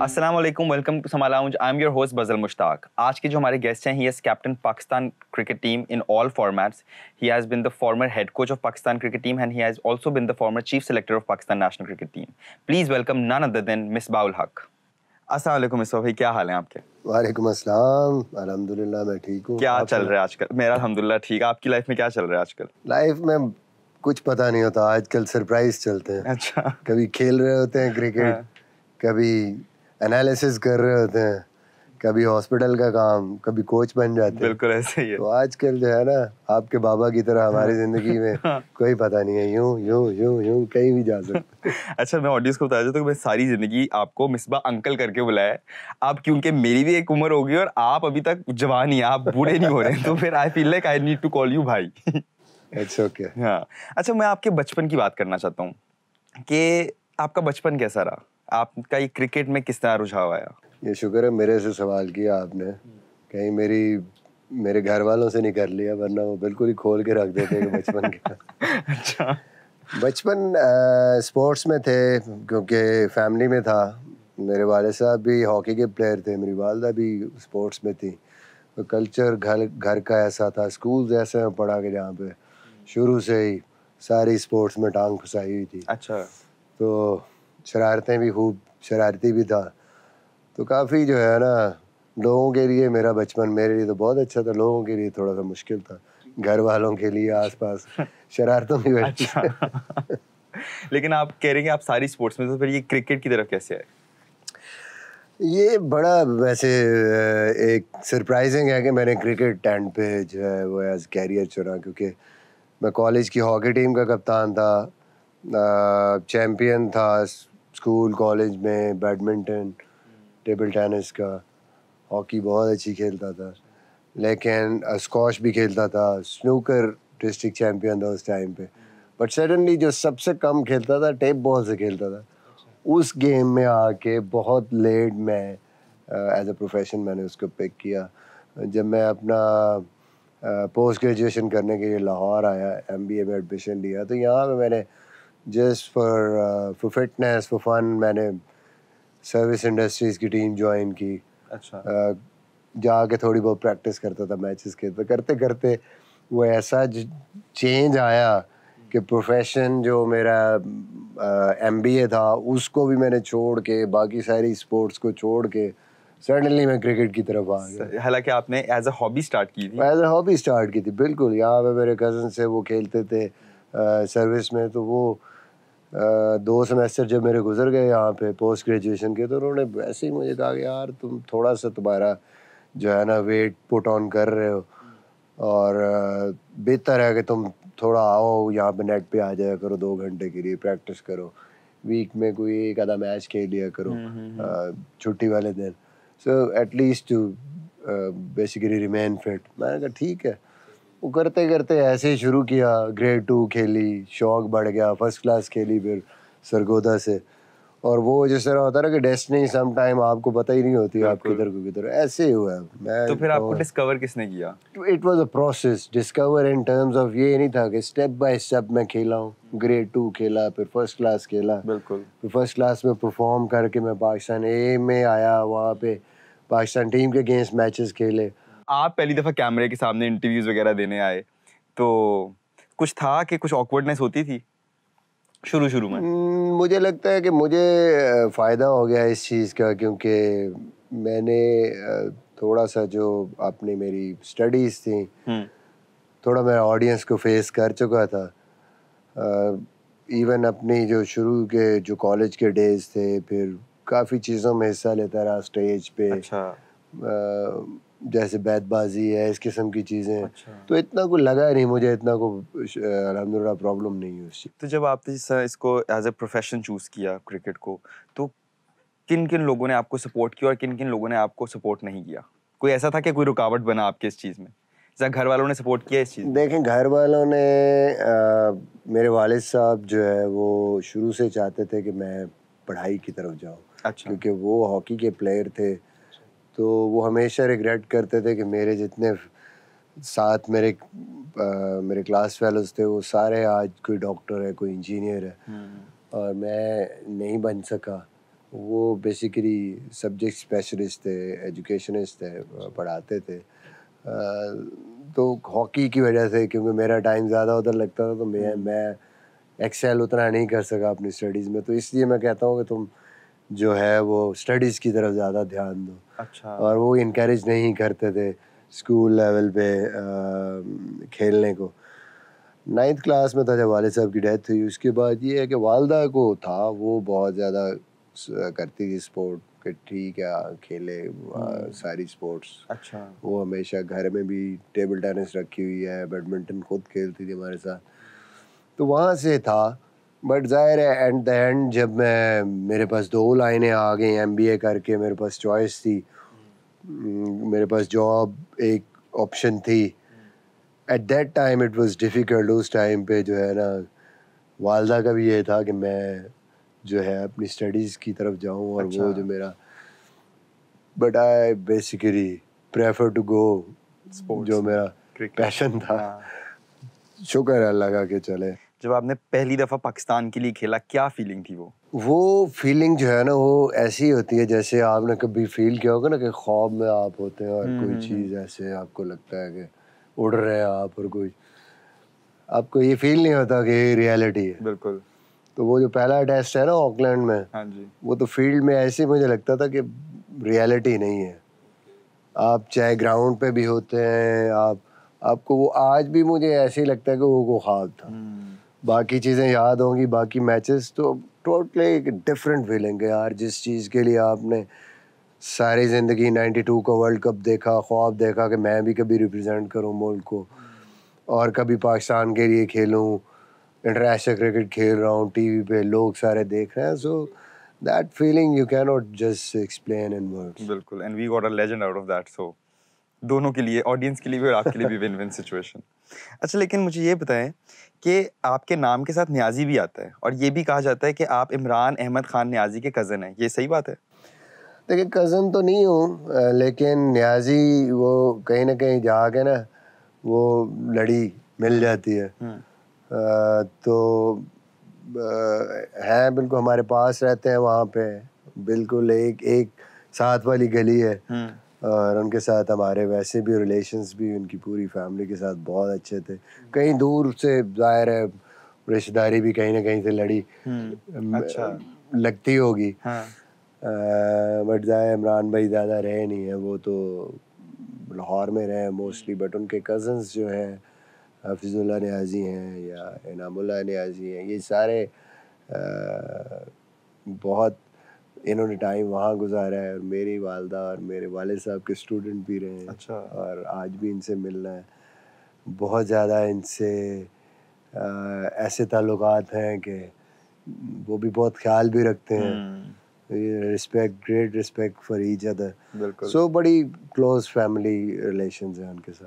अस्सलाम वालेकुम, welcome to Samaa lounge. I am your host Bazal Mushtaq. आज के जो हमारे गेस्ट हैं, he is captain Pakistan cricket team in all formats. He has been the former head coach of Pakistan cricket team and he has also been the former chief selector of Pakistan national cricket team. Please welcome none other than Misbah ul Haq. अस्सलाम वालेकुम मिसबाह भाई, क्या हाल है आपके? वालेकुम अस्सलाम, अल्हम्दुलिल्लाह मैं ठीक हूँ। क्या चल रहा है आजकल? मेरा अल्हम्दुलिल्लाह ठीक है। आपकी लाइफ में क्या चल रहा है आजकल? लाइफ में कुछ पता नहीं होता, आजकल सरप्राइज चलते हैं। अच्छा। कभी खेल रहे होते हैं क्रिकेट, हाँ। कभी एनालिसिस कर रहे होते हैं, कभी हॉस्पिटल का काम, कभी कोच बन जाते हैं। बिल्कुल ऐसे ही है। तो आजकल जो है ना, आपके बाबा की तरह हमारी जिंदगी में कोई पता नहीं है, यूं यूं यूं यूं कहीं भी जा सकते। अच्छा, मैं ऑडियंस को बताया जाता हूँ कि मैं सारी जिंदगी आपको मिसबा अंकल करके बुलाया है। आप क्योंकि मेरी भी एक उम्र हो गई और आप अभी तक जवान ही हैं, आप बूढ़े नहीं हो रहे हैं, तो फिर I feel like I need to call you भाई। It's okay. हाँ। अच्छा, मैं आपके बचपन की बात करना चाहता हूँ कि आपका बचपन कैसा रहा? आपका ये क्रिकेट में किस तरह रुझाव आया? ये शुक्र है मेरे से सवाल किया आपने, कहीं मेरे घर वालों से नहीं कर लिया, वरना वो बिल्कुल ही खोल के रख देते कि बचपन के। अच्छा। बचपन स्पोर्ट्स में थे, क्योंकि फैमिली में था। मेरे वाले साहब भी हॉकी के प्लेयर थे, मेरी वालदा भी स्पोर्ट्स में थी। तो कल्चर घर घर का ऐसा था, स्कूल्स ऐसे में पढ़ा कि जहाँ पे शुरू से ही सारी स्पोर्ट्स में टांग फंसाई हुई थी। अच्छा। तो शरारतें भी खूब शरारती भी था। तो काफ़ी जो है ना, लोगों के लिए मेरा बचपन, मेरे लिए तो बहुत अच्छा था, लोगों के लिए थोड़ा सा मुश्किल था। घर वालों के लिए आसपास शरारतों की वजह से। अच्छा। लेकिन आप कह रहे हैं कि आप सारी स्पोर्ट्स में, तो फिर ये क्रिकेट की तरफ कैसे आए? ये बड़ा वैसे एक सरप्राइजिंग है कि मैंने क्रिकेट टेंट पे जो है वो एज कैरियर चुना, क्योंकि मैं कॉलेज की हॉकी टीम का कप्तान था, चैम्पियन था स्कूल कॉलेज में बैडमिंटन, टेबल टेनिस का। हॉकी बहुत अच्छी खेलता था, लेकिन स्क्वॉश भी खेलता था, स्नूकर डिस्ट्रिक्ट चैम्पियन था उस टाइम पे। बट सडनली जो सबसे कम खेलता था, टेप बॉल से खेलता था। उस गेम में आके बहुत लेट मैं एज अ प्रोफेशन मैंने उसको पिक किया। जब मैं अपना पोस्ट ग्रेजुएशन करने के लिए लाहौर आया, एमबीए में एडमिशन लिया, तो यहाँ पे मैंने just for fitness for fun मैंने सर्विस इंडस्ट्रीज़ की टीम ज्वाइन की। अच्छा। जाके थोड़ी बहुत प्रैक्टिस करता था, मैचेस खेलता, करते करते वो ऐसा चेंज आया कि प्रोफेशन जो मेरा एमबीए था उसको भी मैंने छोड़ के, बाकी सारी स्पोर्ट्स को छोड़ के सडनली मैं क्रिकेट की तरफ आ गया। हालांकि आपने एज अ हॉबी स्टार्ट की थी। एज ए हॉबी स्टार्ट की थी, बिल्कुल। यहाँ पे मेरे कज़न से वो खेलते थे सर्विस में, तो वो 2 सेमेस्टर जब मेरे गुजर गए यहाँ पे पोस्ट ग्रेजुएशन के, तो उन्होंने वैसे ही मुझे कहा कि यार तुम थोड़ा सा, तुम्हारा जो है ना वेट पुट ऑन कर रहे हो, और बेहतर है कि तुम थोड़ा आओ यहाँ पे, नेट पे आ जाया करो, 2 घंटे के लिए प्रैक्टिस करो, वीक में कोई एक आधा मैच खेल लिया करो छुट्टी वाले दिन, so at least to basically remain fit. मैंने कहा ठीक है। वो करते करते ऐसे ही शुरू किया, ग्रेड 2 खेली, शौक बढ़ गया, फर्स्ट क्लास खेली फिर सरगोदा से। और वो जिस तरह होता है ना कि डेस्टिनी सम टाइम आपको पता ही नहीं होती आप किधर को किधर, ऐसे ही हुआ। तो फिर आपको डिस्कवर किसने किया? It was a process discover in terms of, ये नहीं था कि स्टेप बाय स्टेप मैं खेला हूँ। ग्रेड 2 खेला, फिर फर्स्ट क्लास खेला, बिल्कुल। फिर फर्स्ट क्लास में परफॉर्म करके मैं पाकिस्तान ए में आया, वहाँ पे पाकिस्तान टीम के अगेंस्ट मैचेस खेले। आप पहली दफा कैमरे के सामने इंटरव्यूज वगैरह देने आए, तो कुछ था कि कुछ ऑकवर्डनेस होती थी शुरू शुरू में? मुझे लगता है कि मुझे फ़ायदा हो गया इस चीज़ का, क्योंकि मैंने थोड़ा सा जो अपनी मेरी स्टडीज़ थी, थोड़ा मैं ऑडियंस को फेस कर चुका था। इवन अपनी जो शुरू के जो कॉलेज के डेज थे, फिर काफ़ी चीज़ों में हिस्सा लेता रहा स्टेज पे। अच्छा। जैसे बैतबाजी है, इस किस्म की चीज़ें। अच्छा। तो इतना कोई लगा नहीं मुझे, इतना को अल्हम्दुलिल्लाह प्रॉब्लम नहीं है उस चीज़। तो जब आपने इसको एज ए प्रोफेशन चूज किया क्रिकेट को, तो किन किन लोगों ने आपको सपोर्ट किया और किन किन लोगों ने आपको सपोर्ट नहीं किया? कोई ऐसा था कि कोई रुकावट बना आपके इस चीज़ में? जैसे घर वालों ने सपोर्ट किया इस चीज़ में? देखें, घर वालों ने मेरे वालिद साहब जो है वो शुरू से चाहते थे कि मैं पढ़ाई की तरफ जाऊं, अच्छा। क्योंकि वो हॉकी के प्लेयर थे। तो वो हमेशा रिग्रेट करते थे कि मेरे जितने साथ मेरे क्लास फेलोज थे, वो सारे आज कोई डॉक्टर है, कोई इंजीनियर है, और मैं नहीं बन सका। वो बेसिकली सब्जेक्ट स्पेशलिस्ट थे, एजुकेशनिस्ट थे, पढ़ाते थे। तो हॉकी की वजह से, क्योंकि मेरा टाइम ज़्यादा उधर लगता था, तो मैं एक्सेल उतना नहीं कर सका अपनी स्टडीज़ में, तो इसलिए मैं कहता हूँ कि तुम जो है वो स्टडीज़ की तरफ ज़्यादा ध्यान दो। अच्छा। और वो इनकरेज नहीं करते थे स्कूल लेवल पे खेलने को। 9th क्लास में था जब वालिद साहब की डेथ हुई। उसके बाद ये है कि वालदा को था, वो बहुत ज़्यादा करती थी स्पोर्ट, कि ठीक है खेले सारी स्पोर्ट्स। अच्छा। वो हमेशा घर में भी टेबल टेनिस रखी हुई है, बैडमिंटन खुद खेलती थी हमारे साथ, तो वहाँ से था। बट ज़ाहिर है एट द एंड जब मैं, मेरे पास 2 लाइनें आ गई एमबीए करके, मेरे पास चॉइस थी, मेरे पास जॉब एक ऑप्शन थी। At that time it was difficult. उस टाइम पे जो है ना, वालदा का भी ये था कि मैं जो है अपनी स्टडीज़ की तरफ जाऊँ, और अच्छा। वो जो मेरा, but I basically prefer to go sports जो में, मेरा क्रिकेट। पैशन था। हाँ। शुक्र है अल्लाह का कि चले। जब आपने पहली दफा पाकिस्तान के लिए खेला, क्या फीलिंग थी वो फीलिंग जो है ना, वो ऐसी होती है जैसे आपने कभी फील किया होगा ना कि ख्वाब में आप होते हैं और कोई चीज़ ऐसे आपको लगता है कि उड़ रहे हैं आप, और कोई आपको ये फील नहीं होता कि ये रियलिटी है। बिल्कुल। तो वो जो पहला टेस्ट है ना ऑकलैंड में, हाँ जी। वो तो फील्ड में ऐसे मुझे लगता था कि रियलिटी नहीं है। आप चाहे ग्राउंड पे भी होते हैं, आप आपको वो आज भी मुझे ऐसे ही लगता है कि वो ख्वाब था। बाकी चीज़ें याद होंगी, बाकी मैचेस तो टोटली एक डिफरेंट फीलिंग है यार। जिस चीज़ के लिए आपने सारी ज़िंदगी 92 का वर्ल्ड कप देखा, ख्वाब देखा कि मैं भी कभी रिप्रेजेंट करूं मुल्क को, और कभी पाकिस्तान के लिए खेलूं, इंटरनेशनल क्रिकेट खेल रहा हूं, टीवी पे लोग सारे देख रहे हैं, so that feeling you can not just explain in words. बिल्कुल, and we got a legend out of that, so दोनों के लिए, ऑडियंस के लिए भी और आपके लिए भी विन विन सिचुएशन। अच्छा, लेकिन मुझे ये बताएं कि आपके नाम के साथ न्याजी भी आता है, और ये भी कहा जाता है कि आप इमरान अहमद खान न्याजी के कज़न हैं, ये सही बात है? देखिए कज़न तो नहीं हूँ, लेकिन न्याजी वो कहीं ना कहीं जाके ना वो लड़ी मिल जाती है। तो हैं बिल्कुल, हमारे पास रहते हैं वहाँ पे, बिल्कुल एक एक साथ वाली गली है। और उनके साथ हमारे वैसे भी रिलेशंस भी उनकी पूरी फैमिली के साथ बहुत अच्छे थे। कहीं दूर से ज़ाहिर है रिश्तेदारी भी कहीं ना कहीं से लड़ी अच्छा। लगती होगी। हाँ। बट ज़ाहिर इमरान भाई ज़्यादा रहे नहीं है, वो तो लाहौर में रहे मोस्टली। बट उनके कज़न्स जो हैं, हफीज़ुल्लाह न्याज़ी हैं या इनामुल्लाह न्याज़ी हैं, ये सारे बहुत इन्होंने टाइम वहाँ गुजारा है, और मेरी वालदा और मेरे वालिद साहब के स्टूडेंट भी रहे हैं। अच्छा। और आज भी इनसे मिलना है, बहुत ज़्यादा इनसे ऐसे ताल्लुकात हैं कि वो भी बहुत ख्याल भी रखते हैं। Respect, great respect for each other. बिल्कुल। सो बड़ी क्लोज फैमिली रिलेशंस हैं उनके साथ।